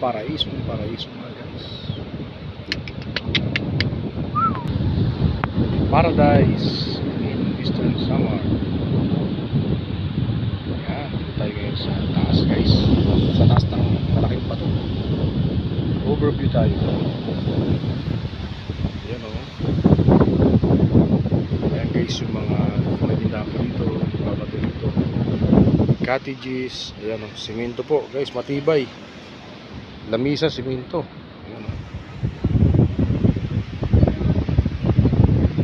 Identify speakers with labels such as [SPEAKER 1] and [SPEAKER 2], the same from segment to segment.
[SPEAKER 1] Paraíso mga guys. Paradise in Eastern Samar. Yan, dito tayo ngayon sa taas guys. Sa taas ng malaking bato. Overview tayo. Yan o. Ayan guys, yung mga tindahan po dito, babato dito. Cottages, ayan o, simento po guys, matibay. Lamisa, simento. Ayan o.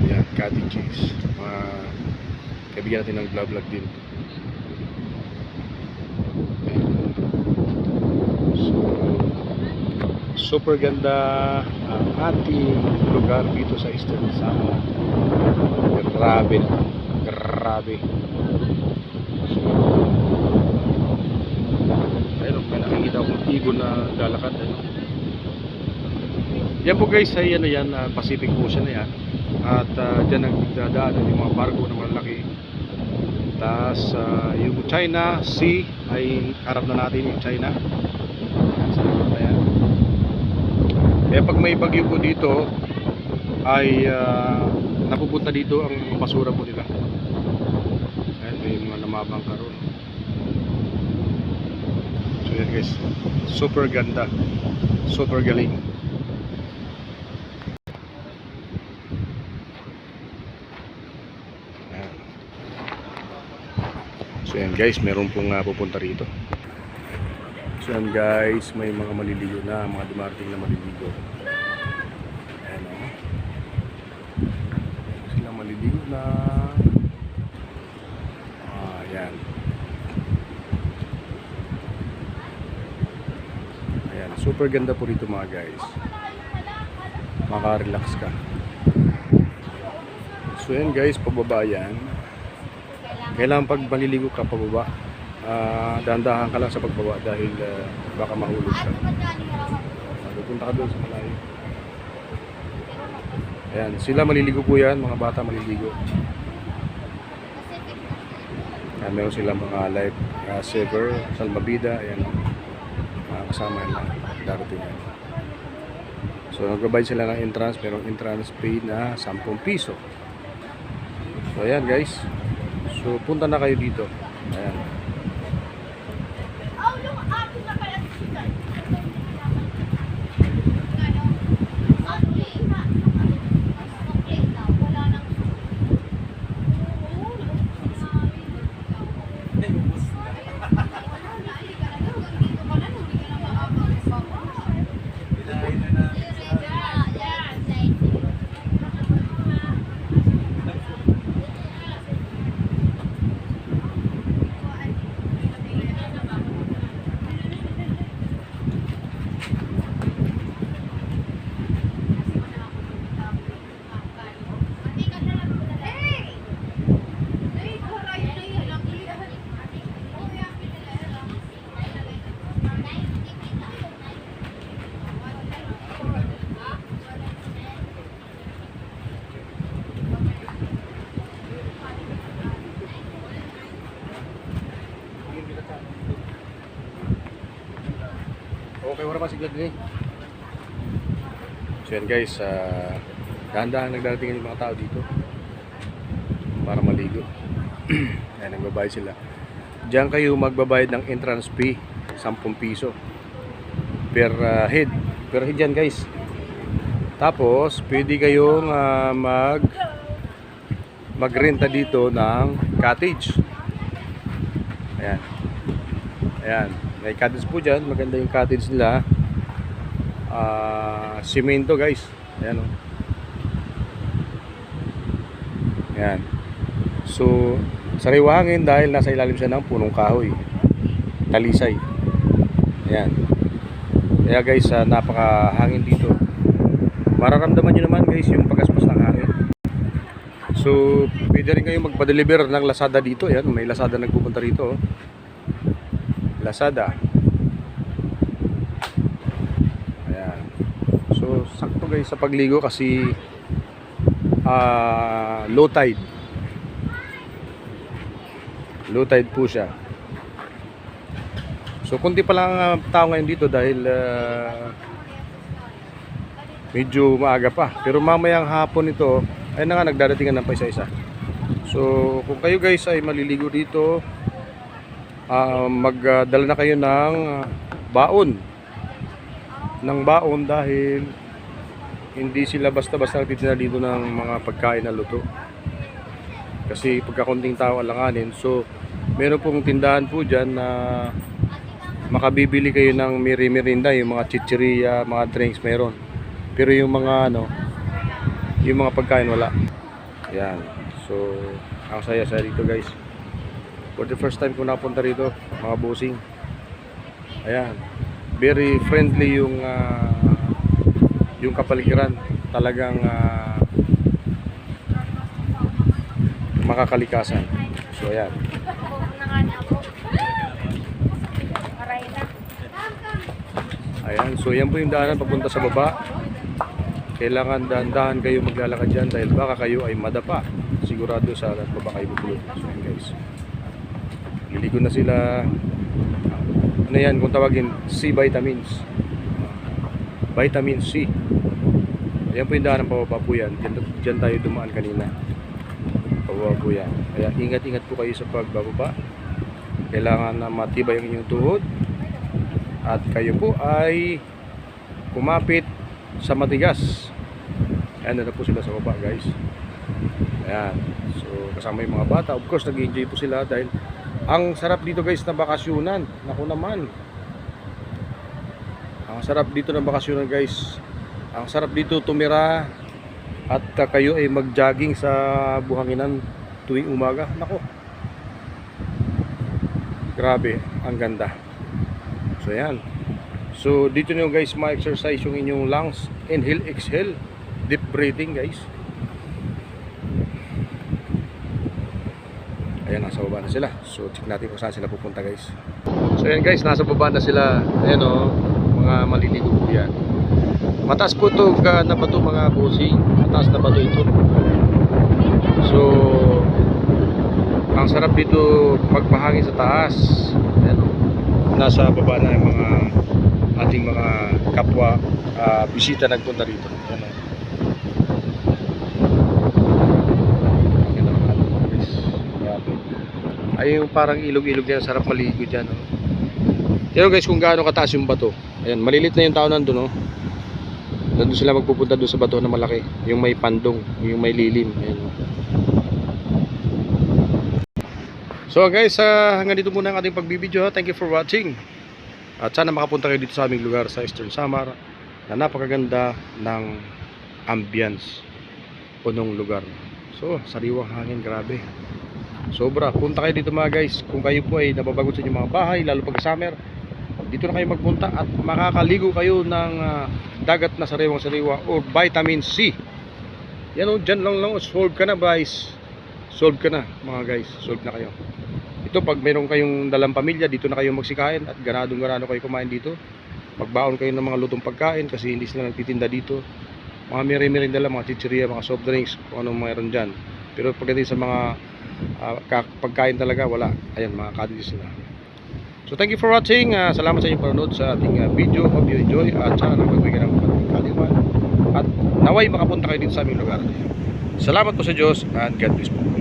[SPEAKER 1] Ayan, cottages. Mga kaibigan natin ng vlog din. Super ganda ang ating lugar dito sa Eastern Samar. Grabe na. Grabe. Ayun, may nakikita akong ibon na lalakad. Ayun. Yan po guys ay ano yan, Pacific Ocean na yan. At dyan nagdadaan yung mga barko na malaki. Tapos yung China Sea ay harap na natin yung China. Yan, sa likod na yan. Kaya pag may bagyo po dito ay napupunta dito ang basura po nila. Ayan, may mga namabangka ron. So yan guys, super ganda, super galing. Ayan. So yan guys, meron pong pupunta rito. So yan guys, may mga maliligo na, mga dumarating na maliligo. Ayan o. Sila maliligo na. Ayan. Ayan, super ganda po rito mga guys. Maka-relax ka. So yan guys, pababa yan. Kailangan pag maliligo ka pababa, dahan-dahan ka lang sa pagbaba dahil baka mahulog ka. Pupunta ka doon sa malayo. Ayan, sila maliligo po yan, mga bata maliligo. Ayan, meron silang mga life saver, salbabida, ayan, kasama yan, darating yan. So nagbabayad sila ng entrance, pero entrance fee na 10 piso. So ayan guys, so punta na kayo dito. Ayan. Okay, wala pa sigla din eh. So yan guys, dahan-dahan nagdarating yung mga tao dito para maligo. Ayan, nagbabayad sila. Diyan kayo magbabayad ng entrance fee, 10 piso per head. Per head yan guys. Tapos, pwede kayong magrenta dito ng cottage. Ayan. Ayan. May cottage po dyan. Maganda yung cottage nila. Simento guys. Ayan o. Ayan. So, sariwa hangin dahil nasa ilalim siya ng punong kahoy. Talisay. Ayan. Kaya guys, napakahangin dito. Mararamdaman nyo naman guys yung pagaspas ng hangin. So, pwede rin kayo magpa-deliver ng Lazada dito. Ayan, may Lazada nagpupunta rito. Lazada. Ayan. So, sakto guys sa pagligo kasi low tide. Low tide po siya. So kunti pa lang tao ngayon dito dahil medyo maaga pa. Pero mamayang hapon ito ay na nga nagdadatingan ng pa isa-isa. So kung kayo guys ay maliligo dito, magdala na kayo ng baon. Dahil hindi sila basta-basta nagtitinda dito ng mga pagkain na luto. Kasi pagkakunting tao alanganin. So meron pong tindahan po dyan na makabibili kayo ng meri-merinda, yung mga chichirya, mga drinks meron. Pero yung mga yung mga pagkain wala. Yan. So ang saya-saya dito guys. For the first time ko napunta rito, mga bossing. Ayan. Very friendly yung kapaligiran. Talagang makakalikasan. So ayan. Ayan, so yan po yung daanan papunta sa baba. Kailangan dahan-dahan kayo maglalakad dyan dahil baka kayo ay madapa. Sigurado sa baba kayo bubulot. So yan guys. Liligo na sila. Ano yan kung tawagin? C vitamins. Vitamin C. Ayan po yung daanan pababa po yan. Dyan tayo dumaan kanina. Pababa po yan. Kaya ingat-ingat po kayo sa pagbababa. Kailangan na matibay ang inyong tuhod. At kayo po ay kumapit sa matigas. Ayan na po sila sa baba guys. Ayan. So kasama yung mga bata. Of course nag-enjoy po sila dahil ang sarap dito guys na bakasyunan. Naku naman. Ang sarap dito na bakasyonan guys. Ang sarap dito tumira. At kayo ay mag-jogging sa buhanginan tuwing umaga. Naku. Grabe. Ang ganda. So ayan. So dito nyo guys ma-exercise yung inyong lungs. Inhale, exhale. Deep breathing guys. Ayan, nasa baba na sila. So check natin kung saan sila pupunta guys. So ayan guys, nasa baba na sila. Ayan o, mga maliligo po yan. Mataas po ito na bato mga bossing. Mataas na bato ito. So ang sarap dito magpahangin sa taas. Ayan o. Nasa baba na yung mga ating mga kapwa bisita nagpunta rito. Ay yung parang ilog-ilog yan, sarap maligo dyan. Pero guys kung gaano kataas yung bato. Ayan, malilit na yung tao nandun. Nandun sila magpupunta doon sa bato na malaki. Yung may pandong, yung may lilim. Ayan. So guys, hanggang dito muna ang ating pagbibideo. Thank you for watching. At sana makapunta kayo dito sa aming lugar sa Eastern Samar na napakaganda ng ambience punong lugar. So sariwang hangin, grabe. Sobra, punta kayo dito mga guys. Kung kayo po ay nababagot sa inyong mga bahay, lalo pag summer, dito na kayo magpunta at makakaligo kayo ng dagat na sariwang-sariwa o vitamin C. Yan o, dyan lang, solve ka na guys. Solve ka na mga guys, solve na kayo. Ito pag mayroon kayong dalang pamilya, dito na kayo magsikain at ganadong-ganado kayo kumain dito. Magbaon kayo ng mga lutong pagkain kasi hindi sila nagtitinda dito. Mga meri-merinda lang, mga chichirya, mga soft drinks, kung anong mayroon dyan. Pero pagdating sa mga pagkain talaga, wala. Ayan, mga kadis sila. So thank you for watching. Salamat sa inyong panonood sa ating video. Hope you enjoy at sana nagbibigay ng kaliwan. At naway makapunta kayo dito sa aming lugar. Salamat po sa Diyos and God bless po.